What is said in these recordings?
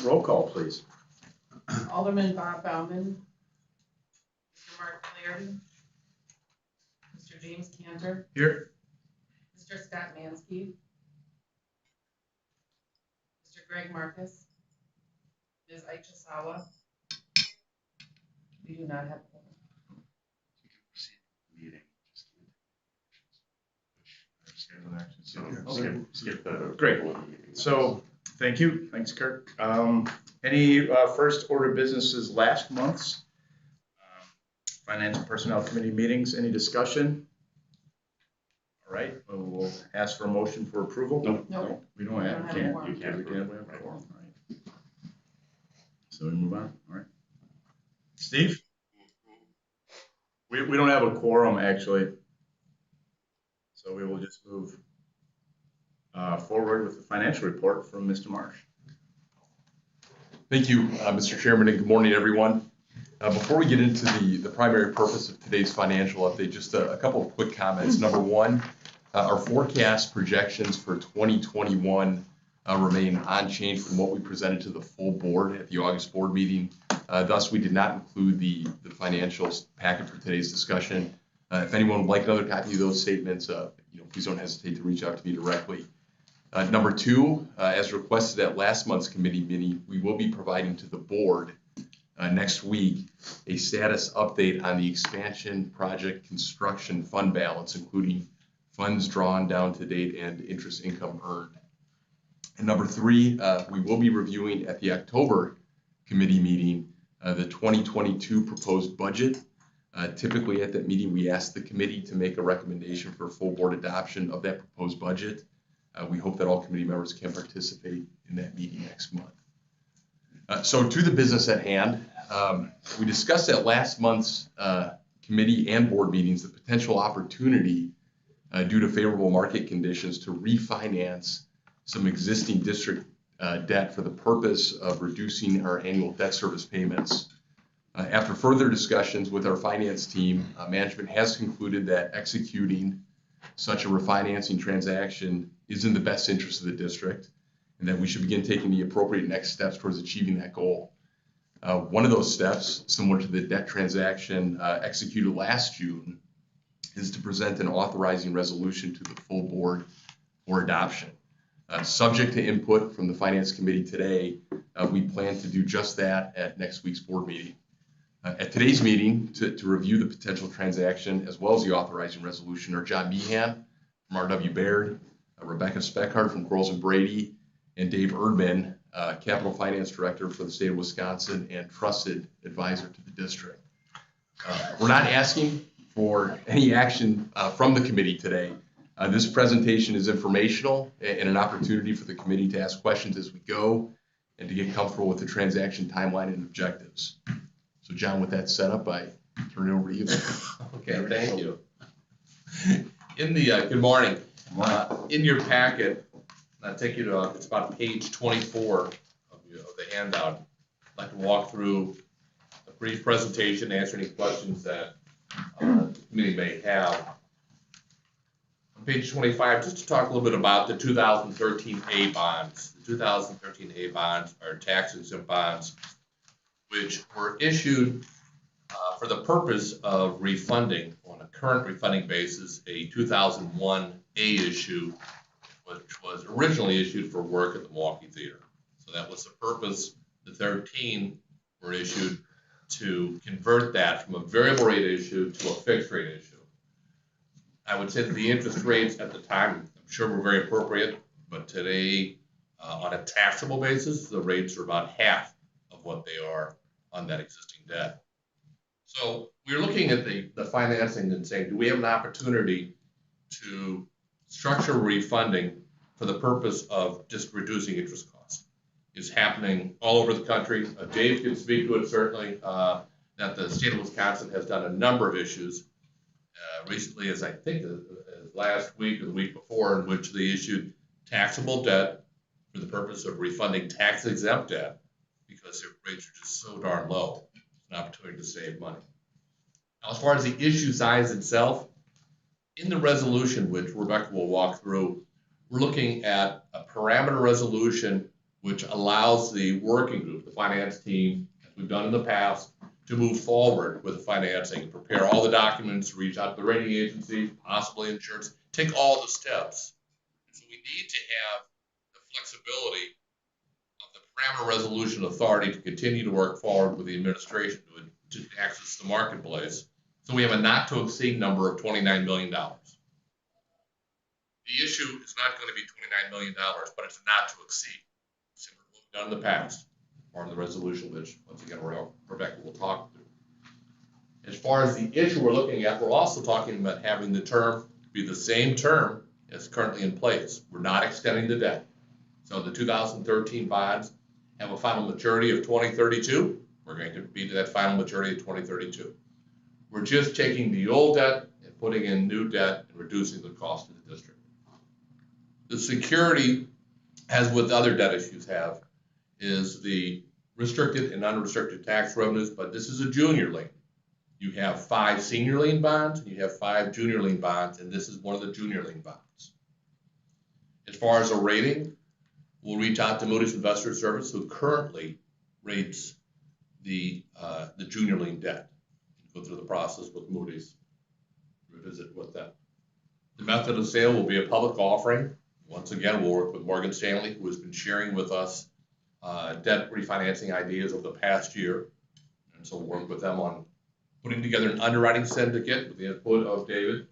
Roll call, please. Alderman Bob Bauman, Mr. Mark Flaherty, Mr. James Cantor, Here. Mr. Scott Mansky, Mr. Greg Marcus, Ms. Aichasawa. We do not have one. Okay, skip that. Great. So, thank you. Thanks, Kirk. Any first order businesses last month's Finance and Personnel Committee meetings? Any discussion? All right, we'll ask for a motion for approval. No. We don't have. We don't have a You can't. We can't. We have a quorum. All right. So we move on. All right. Steve? We don't have a quorum actually. So we will just move forward with the financial report from Mr. Marsh. Thank you, Mr. Chairman, and good morning, everyone. Before we get into the primary purpose of today's financial update, just a couple of quick comments. Number one, our forecast projections for 2021 remain unchanged from what we presented to the full board at the August board meeting. Thus, we did not include the financials packet for today's discussion. If anyone would like another copy of those statements, please don't hesitate to reach out to me directly. Number two, as requested at last month's committee meeting, we will be providing to the board next week a status update on the expansion project construction fund balance, including funds drawn down to date and interest income earned. And number three, we will be reviewing at the October committee meeting the 2022 proposed budget. Typically at that meeting, we ask the committee to make a recommendation for full board adoption of that proposed budget. We hope that all committee members can participate in that meeting next month. So to the business at hand, we discussed at last month's committee and board meetings the potential opportunity due to favorable market conditions to refinance some existing district debt for the purpose of reducing our annual debt service payments. After further discussions with our finance team, management has concluded that executing such a refinancing transaction is in the best interest of the district, and that we should begin taking the appropriate next steps towards achieving that goal. One of those steps, similar to the debt transaction executed last June, is to present an authorizing resolution to the full board for adoption. Subject to input from the Finance Committee today, we plan to do just that at next week's board meeting. At today's meeting, to review the potential transaction as well as the authorizing resolution are John Meehan from R.W. Baird, Rebecca Speckhard from Groves and Brady, and Dave Erdman, Capital Finance Director for the state of Wisconsin and trusted advisor to the district. We're not asking for any action from the committee today. This presentation is informational and an opportunity for the committee to ask questions as we go and to get comfortable with the transaction timeline and objectives. So John, with that set up, I turn it over to you. Okay, thank you. Good morning. In your packet, I'll take you to, it's about page 24 of the handout. I'd like to walk through a brief presentation, answer any questions that the committee may have. On page 25, just to talk a little bit about the 2013 A bonds. The 2013 A bonds are tax-exempt bonds which were issued for the purpose of refunding on a current refunding basis a 2001 A issue, which was originally issued for work at the Milwaukee Theater. So that was the purpose. The 13 were issued to convert that from a variable rate issue to a fixed rate issue. I would say that the interest rates at the time, I'm sure were very appropriate, but today, on a taxable basis, the rates are about half of what they are on that existing debt. So we're looking at the financing and saying, do we have an opportunity to structure refunding for the purpose of just reducing interest costs? It's happening all over the country. Dave can speak to it certainly, that the state of Wisconsin has done a number of issues recently, as I think last week or the week before, in which they issued taxable debt for the purpose of refunding tax-exempt debt because their rates are just so darn low. It's an opportunity to save money. Now, as far as the issue size itself, in the resolution, which Rebecca will walk through, we're looking at a parameter resolution which allows the working group, the finance team, as we've done in the past, to move forward with the financing, prepare all the documents, reach out to the rating agency, possibly insurance, take all the steps. So we need to have the flexibility of the parameter resolution authority to continue to work forward with the administration to access the marketplace. So we have a not to exceed number of $29 million. The issue is not going to be $29 million, but it's not to exceed. Similar to what we've done in the past, part of the resolution, which once again Rebecca will talk to. As far as the issue we're looking at, we're also talking about having the term be the same term as currently in place. We're not extending the debt. So the 2013 bonds have a final maturity of 2032. We're going to be to that final maturity of 2032. We're just taking the old debt and putting in new debt and reducing the cost of the district. The security, as with other debt issues have, is the restricted and unrestricted tax revenues, but this is a junior lien. You have 5 senior lien bonds, and you have 5 junior lien bonds, and this is one of the junior lien bonds. As far as a rating, we'll reach out to Moody's Investor Service, who currently rates the junior lien debt. Go through the process with Moody's, revisit with them. The method of sale will be a public offering. Once again, we'll work with Morgan Stanley, who has been sharing with us debt refinancing ideas over the past year. And so we'll work with them on putting together an underwriting syndicate with the input of David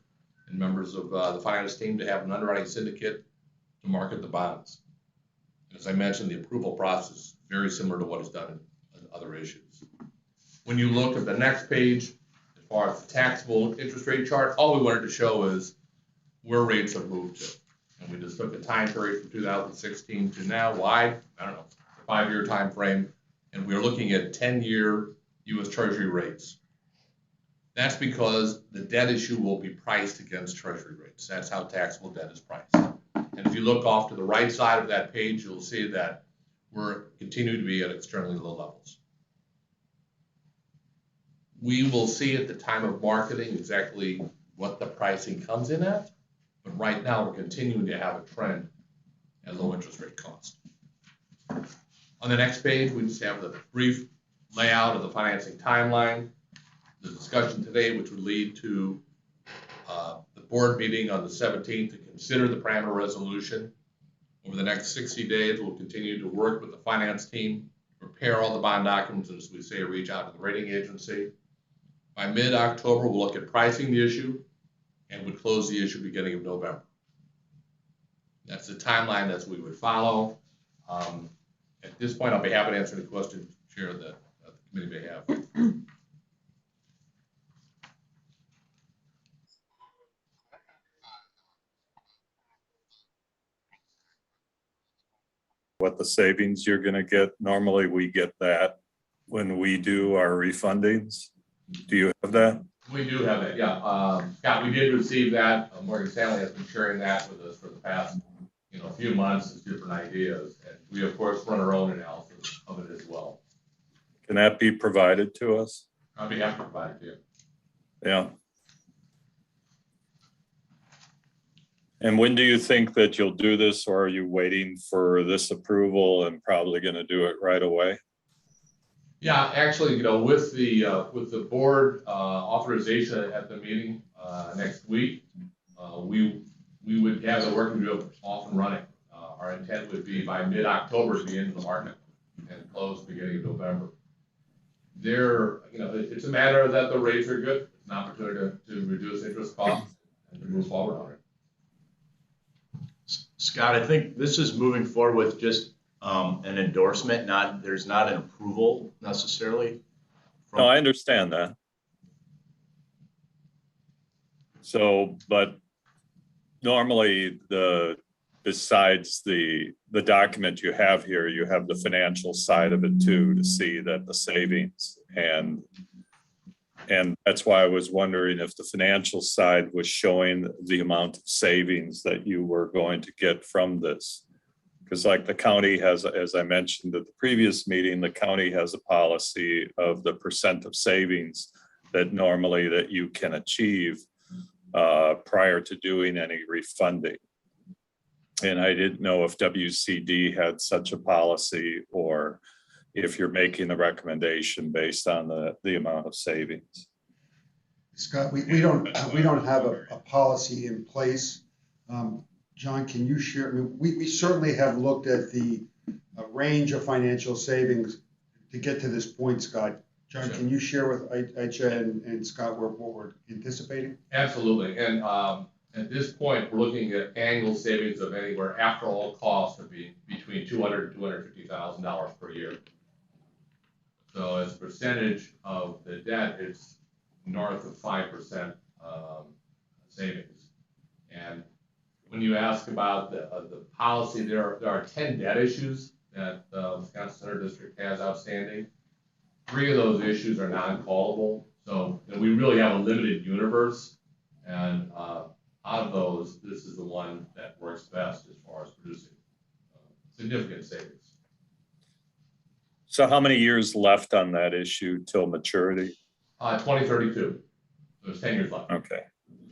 and members of the finance team to have an underwriting syndicate to market the bonds. And as I mentioned, the approval process is very similar to what is done in other issues. When you look at the next page, as far as the taxable interest rate chart, all we wanted to show is where rates have moved to. And we just took a time period from 2016 to now. Why? I don't know, a 5-year time frame. And we're looking at 10-year U.S. Treasury rates. That's because the debt issue will be priced against Treasury rates. That's how taxable debt is priced. And if you look off to the right side of that page, you'll see that we're continuing to be at extremely low levels. We will see at the time of marketing exactly what the pricing comes in at, but right now we're continuing to have a trend at low interest rate cost. On the next page, we just have the brief layout of the financing timeline, the discussion today, which would lead to the board meeting on the 17th to consider the parameter resolution. Over the next 60 days, we'll continue to work with the finance team, prepare all the bond documents, and as we say, reach out to the rating agency. By mid-October, we'll look at pricing the issue and would close the issue beginning of November. That's the timeline that we would follow. At this point, I'll be happy to answer any questions, Chair, that the committee may have. What the savings you're gonna get. Normally we get that when we do our refundings. Do you have that? We do have that, yeah. Scott, we did receive that. Morgan Stanley has been sharing that with us for the past, few months as different ideas. And we, of course, run our own analysis of it as well. Can that be provided to us? I'll be happy to provide it to you. Yeah. And when do you think that you'll do this, or are you waiting for this approval and probably gonna do it right away? Yeah, actually, with the board authorization at the meeting next week, we would have the working group off and running. Our intent would be by mid-October to be into the market and close beginning of November. It's a matter that the rates are good. It's an opportunity to reduce interest costs and to move forward on it. Scott, I think this is moving forward with just an endorsement, there's not an approval necessarily. No, I understand that. So, but normally besides the document you have here, you have the financial side of it too, to see that the savings and that's why I was wondering if the financial side was showing the amount of savings that you were going to get from this. Because like the county has, as I mentioned at the previous meeting, the county has a policy of the percent of savings that normally that you can achieve prior to doing any refunding. And I didn't know if WCD had such a policy or if you're making the recommendation based on the amount of savings. Scott, we don't have a policy in place. John, can you share, I mean, we certainly have looked at the range of financial savings to get to this point, Scott. John, can you share with Aicha and Scott what we're anticipating? Absolutely, and at this point, we're looking at annual savings of anywhere after all costs to be between $200,000 and $250,000 per year. So as a percentage of the debt, it's north of 5% savings. And when you ask about the policy, there are 10 debt issues that the Wisconsin Center District has outstanding. 3 of those issues are non-callable, so we really have a limited universe. And out of those, this is the one that works best as far as producing significant savings. So how many years left on that issue till maturity? 2032. There's 10 years left. Okay.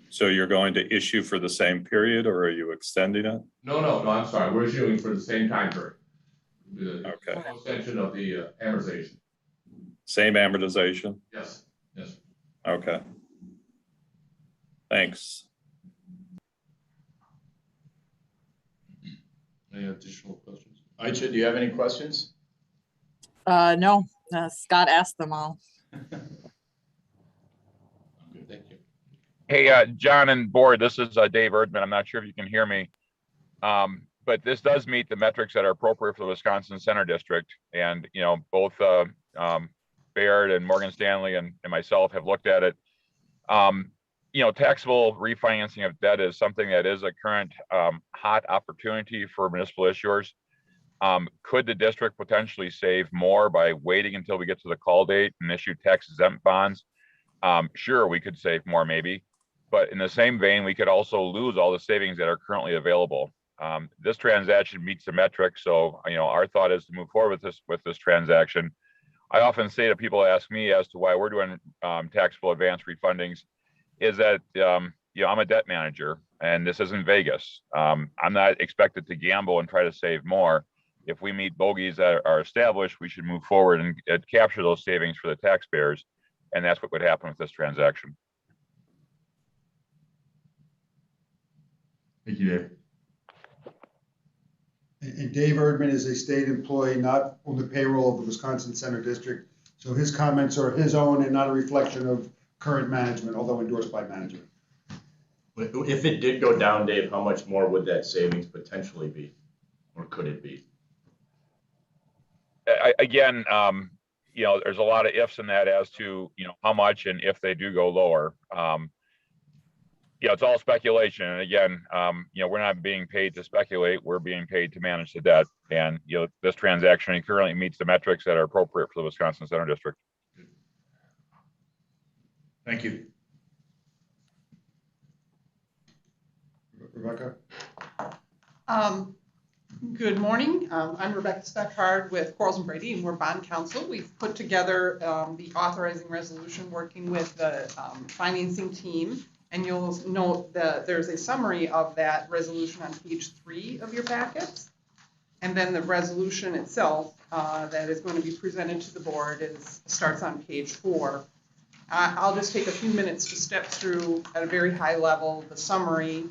So you're going to issue for the same period, or are you extending it? No, I'm sorry. We're issuing for the same time period. Okay. Extension of the amortization. Same amortization? Yes. Okay. Thanks. Any additional questions? Aicha, do you have any questions? No, Scott asked them all. Good, thank you. Hey, John and board, this is Dave Erdman. I'm not sure if you can hear me. But this does meet the metrics that are appropriate for the Wisconsin Center District. And, you know, both Baird and Morgan Stanley and myself have looked at it. You know, taxable refinancing of debt is something that is a current hot opportunity for municipal issuers. Could the district potentially save more by waiting until we get to the call date and issue tax exempt bonds? Sure, we could save more maybe, but in the same vein, we could also lose all the savings that are currently available. This transaction meets the metrics, so you know our thought is to move forward with this transaction. I often say to people, ask me as to why we're doing taxable advance refundings, is that you know I'm a debt manager and this isn't Vegas. I'm not expected to gamble and try to save more. If we meet bogeys that are established, we should move forward and capture those savings for the taxpayers, and that's what would happen with this transaction. Thank you, Dave. And Dave Erdman is a state employee, not on the payroll of the Wisconsin Center District. So his comments are his own and not a reflection of current management, although endorsed by management. If it did go down, Dave, how much more would that savings potentially be? Or could it be? Again, you know, there's a lot of ifs in that as to, you know, how much and if they do go lower. You know, it's all speculation. And again, you know, we're not being paid to speculate. We're being paid to manage the debt. And, you know, this transaction currently meets the metrics that are appropriate for the Wisconsin Center District. Thank you. Rebecca? Good morning. I'm Rebecca Steckhard with Quarles and Brady, and we're bond counsel. We've put together the authorizing resolution working with the financing team, and you'll note that there's a summary of that resolution on page 3 of your packets. And then the resolution itself that is going to be presented to the board starts on page 4. I'll just take a few minutes to step through at a very high level the summary.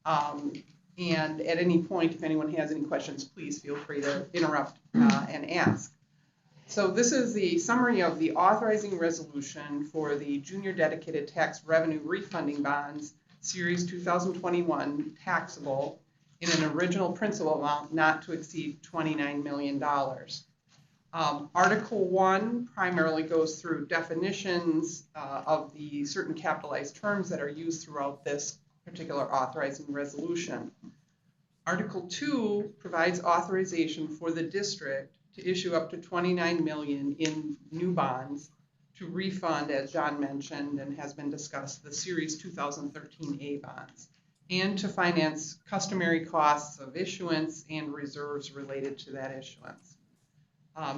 And at any point, if anyone has any questions, please feel free to interrupt and ask. So this is the summary of the authorizing resolution for the Junior Dedicated Tax Revenue Refunding Bonds, Series 2021, taxable in an original principal amount not to exceed $29 million. Article 1 primarily goes through definitions of the certain capitalized terms that are used throughout this particular authorizing resolution. Article 2 provides authorization for the district to issue up to $29 million in new bonds to refund, as John mentioned and has been discussed, the Series 2013 A bonds, and to finance customary costs of issuance and reserves related to that issuance.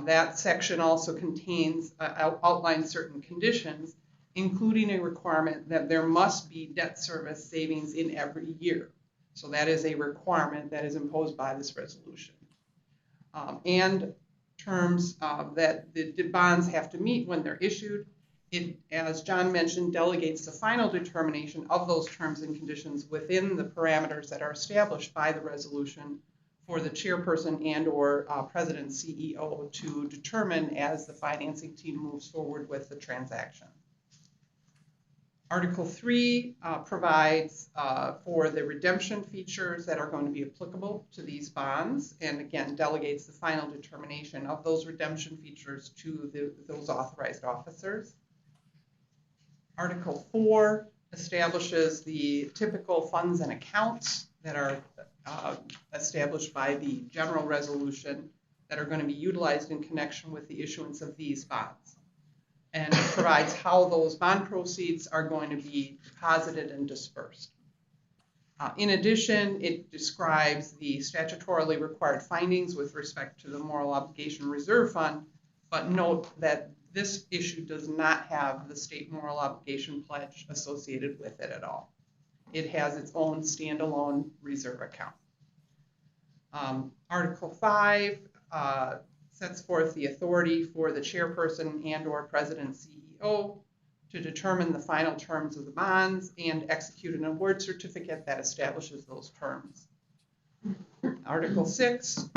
That section also contains, outlines certain conditions, including a requirement that there must be debt service savings in every year. So that is a requirement that is imposed by this resolution. And terms that the bonds have to meet when they're issued. It, as John mentioned, delegates the final determination of those terms and conditions within the parameters that are established by the resolution for the chairperson and or president CEO to determine as the financing team moves forward with the transaction. Article 3 provides for the redemption features that are going to be applicable to these bonds, and again delegates the final determination of those redemption features to those authorized officers. Article 4 establishes the typical funds and accounts that are established by the general resolution that are going to be utilized in connection with the issuance of these bonds, and provides how those bond proceeds are going to be deposited and dispersed. In addition, it describes the statutorily required findings with respect to the moral obligation reserve fund, but note that this issue does not have the state moral obligation pledge associated with it at all. It has its own standalone reserve account. Article 5 sets forth the authority for the chairperson and or president CEO to determine the final terms of the bonds and execute an award certificate that establishes those terms. Article 6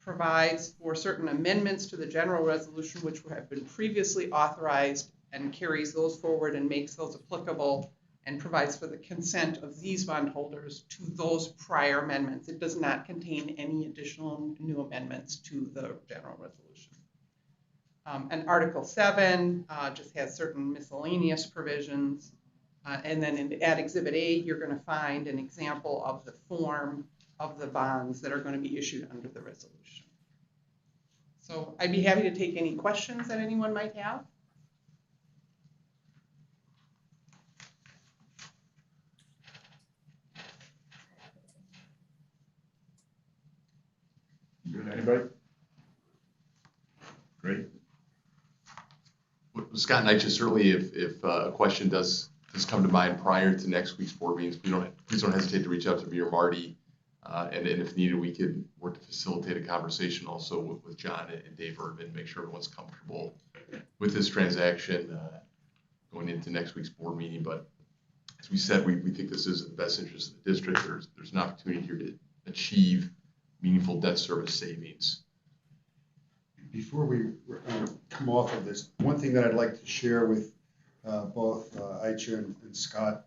provides for certain amendments to the general resolution which have been previously authorized and carries those forward and makes those applicable and provides for the consent of these bondholders to those prior amendments. It does not contain any additional new amendments to the general resolution. And Article 7 just has certain miscellaneous provisions. And then at Exhibit A, you're going to find an example of the form of the bonds that are going to be issued under the resolution. So I'd be happy to take any questions that anyone might have. Good, anybody? Great. Scott and I just certainly, if a question does come to mind prior to next week's board meetings, please don't hesitate to reach out to me or Marty. And if needed, we could work to facilitate a conversation also with John and Dave Erdman, make sure everyone's comfortable with this transaction going into next week's board meeting. But as we said, we think this is in the best interest of the district. There's an opportunity here to achieve meaningful debt service savings. Before we come off of this, one thing that I'd like to share with both Aicha and Scott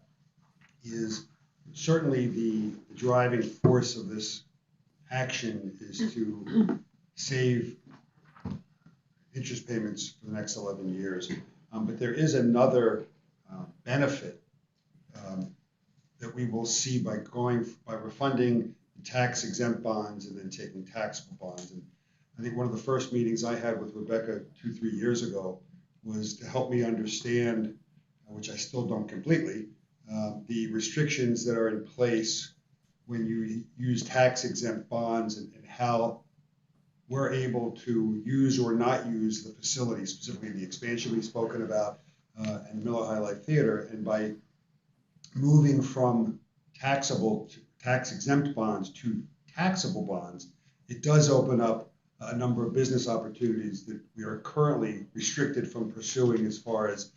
is certainly the driving force of this action is to save interest payments for the next 11 years. But there is another benefit that we will see by refunding tax exempt bonds and then taking taxable bonds. And I think one of the first meetings I had with Rebecca 2-3 years ago was to help me understand, which I still don't completely, the restrictions that are in place when you use tax exempt bonds and how we're able to use or not use the facility, specifically the expansion we've spoken about and Miller High Life Theater. And by moving from taxable to tax exempt bonds to taxable bonds, it does open up a number of business opportunities that we are currently restricted from pursuing as far as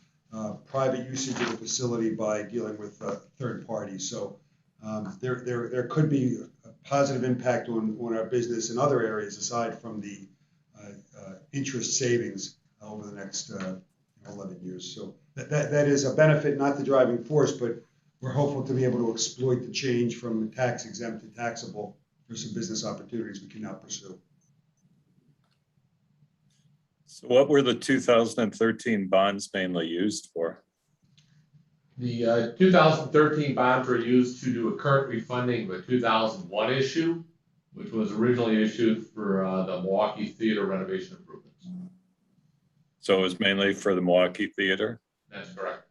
private usage of the facility by dealing with third parties. So there could be a positive impact on our business in other areas aside from the interest savings over the next 11 years. So that is a benefit, not the driving force, but we're hopeful to be able to exploit the change from tax exempt to taxable for some business opportunities we can now pursue. So what were the 2013 bonds mainly used for? The 2013 bonds were used to do a current refunding of a 2001 issue, which was originally issued for the Milwaukee Theater renovation improvements. So it was mainly for the Milwaukee Theater? That's correct.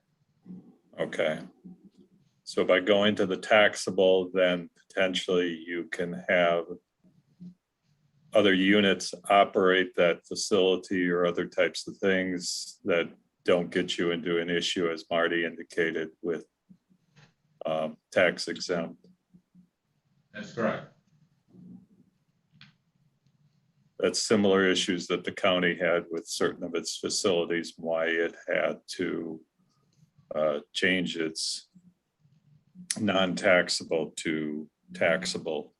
Okay. So by going to the taxable, then potentially you can have other units operate that facility or other types of things that don't get you into an issue, as Marty indicated, with tax exempt. That's correct. That's similar issues that the county had with certain of its facilities, why it had to change its non-taxable to taxable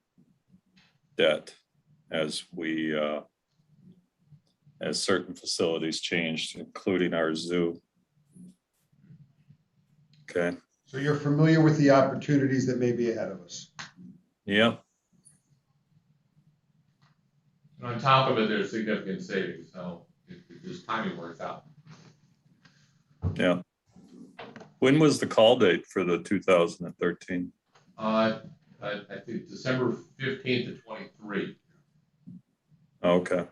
debt as we, as certain facilities changed, including our zoo. Okay, So you're familiar with the opportunities that may be ahead of us. yep, And on top of it, there's significant savings, so it just timing works out. yeah. When was the call date for the 2013? I think December 15th to 23. Okay.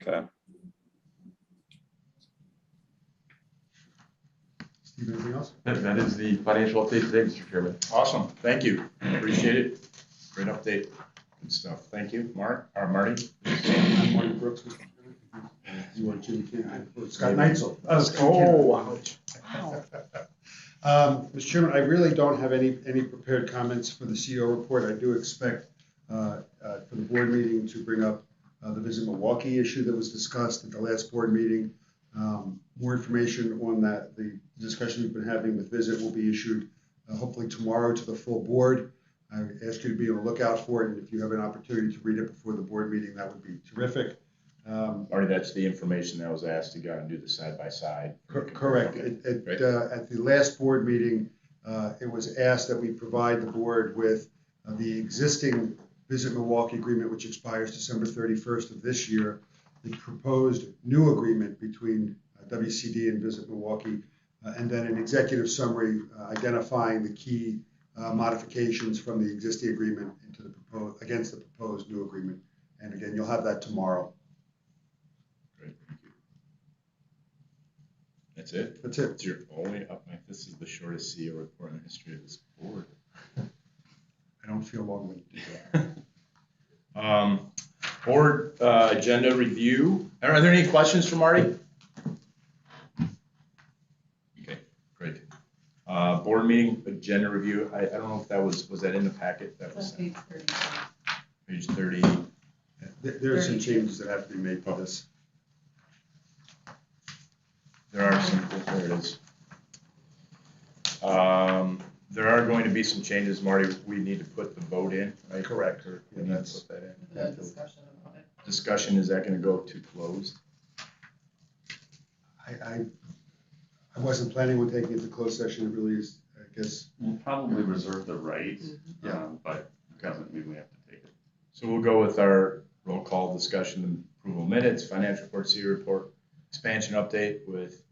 Okay. Steve, anything else? That is the financial update today, Mr. Chairman. Awesome, thank you, appreciate it. Great update, good stuff. Thank you, Mark, or Marty. Marty Brooks, Mr. Chairman. You want Jimmy Cannon? Scott Neitzel. ouch. Mr. Chairman, I really don't have any prepared comments for the CO report. I do expect for the board meeting to bring up the Visit Milwaukee issue that was discussed at the last board meeting. More information on that, the discussion we've been having with Visit will be issued hopefully tomorrow to the full board. I ask you to be on the lookout for it, and if you have an opportunity to read it before the board meeting, that would be terrific. Marty, that's the information that was asked to go and do the side-by-side. Correct. At the last board meeting, it was asked that we provide the board with the existing Visit Milwaukee agreement, which expires December 31st of this year, the proposed new agreement between WCD and Visit Milwaukee, and then an executive summary identifying the key modifications from the existing agreement into the against the proposed new agreement. And again, you'll have that tomorrow. Great, thank you. That's it? That's it. It's your only up. This is the shortest CEO report in the history of this board. I don't feel long-winded. Board agenda review. Are there any questions for Marty? Okay, great. Board meeting agenda review. I don't know if that was that in the packet? That was Page 30. page 30. There are some changes that have to be made to this. There are some, there it is. There are going to be some changes, Marty. We need to put the vote in, right? Correct. And that's put that in. The discussion about it. Discussion, is that going to go to closed? I wasn't planning on taking it to closed session. It really is, I guess. We'll probably reserve the right, Yeah. but it doesn't mean we have to take it. So we'll go with our roll call discussion, approval minutes, financial report, CEO report, expansion update with.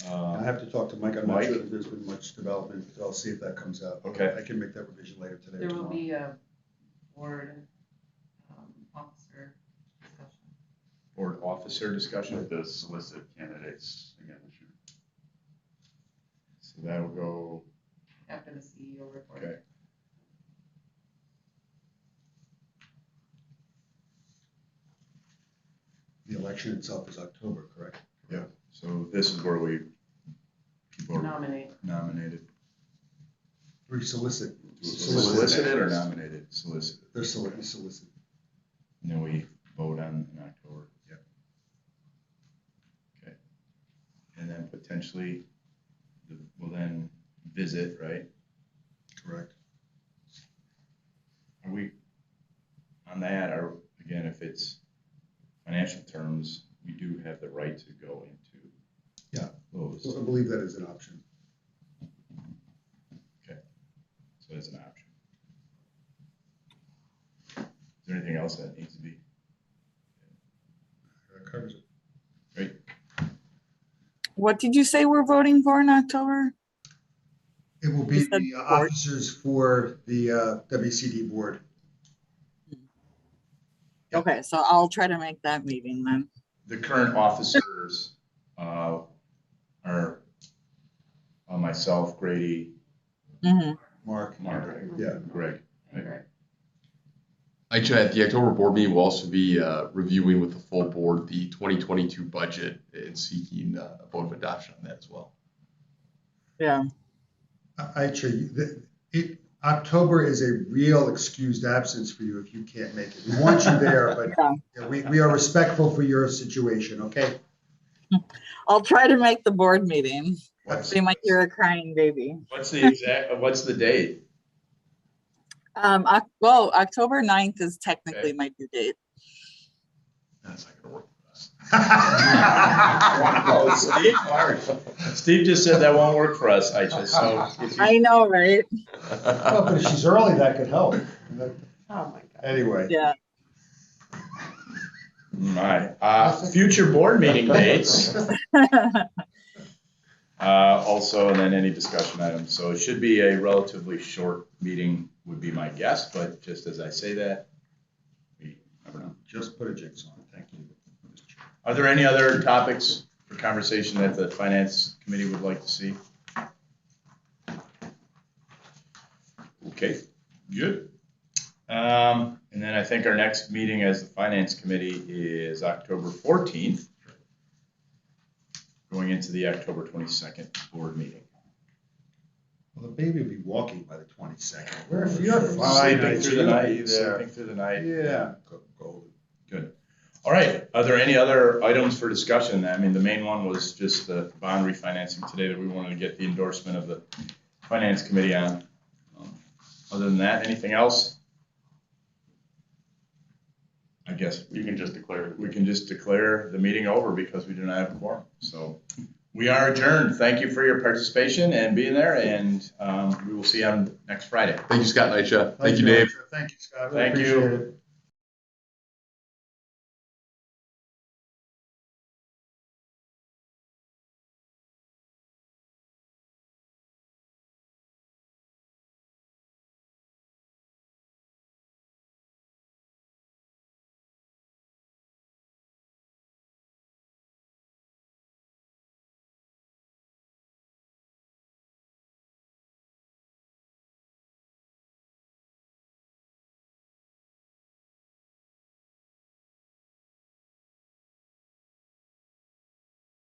I have to talk to Mike. I'm not Mike? sure if there's been much development. I'll see if that comes out. Okay. I can make that revision later today. or There will tomorrow. be a board officer discussion. Board officer discussion. To solicit candidates again this year. So that'll go, After the CEO report. okay. The election itself is October, correct? Yeah. So this is where people are Nominate. nominated. Solicit. Solicited or nominated? Solicited. They're solicited. And then we vote on in October. Yep. Okay. And then potentially we'll then visit, right? Correct. Are we on that, or again, if it's financial terms, we do have the right to go into closed. I believe that is an option. Okay. So it's an option. Is there anything else that needs to be? That covers it. Great. What did you say we're voting for in October? It will be You said the board. officers for the WCD board. Yeah. Okay, so I'll try to make that meeting then. The current officers are myself, Grady, Mhm. Mark. Mark, Yeah. Greg. And Greg. Actually, at the October board meeting, we'll also be reviewing with the full board the 2022 budget and seeking a vote of adoption on that as well. Yeah. Actually, October is a real excused absence for you if you can't make it. We want you there, but Yeah. yeah, we are respectful for your situation, okay? I'll try to make the board meeting. What's, They might hear a crying baby. what's the date? Well, October 9th is technically Okay. my due date. That's not gonna work for us. Steve just said that won't work for us, Aisha, so if you, I know, right? Well, but if she's early, that could help. Oh, my God. Anyway. Yeah. future board meeting dates, also, and then any discussion items. So it should be a relatively short meeting would be my guess, but just as I say that, we never know. Just put a jigsaw on it. Thank you. Are there any other topics for conversation that the finance committee would like to see? Okay, good. And then I think our next meeting as the finance committee is October 14th, going into the October 22nd board meeting. Well, the baby will be walking by the 22nd. You're fine. Sleeping through the night. There. Sleeping through the night. Yeah. Good. All right. Are there any other items for discussion? I mean, the main one was just the bond refinancing today that we wanted to get the endorsement of the finance committee on. Other than that, anything else? I guess You can just declare. we can just declare the meeting over because we do not have a quorum. So we are adjourned. Thank you for your participation and being there, and we will see you on next Friday. Thank you, Scott and Aisha. Thank you, Dave. Thank you, Scott. Thank you. Appreciate it.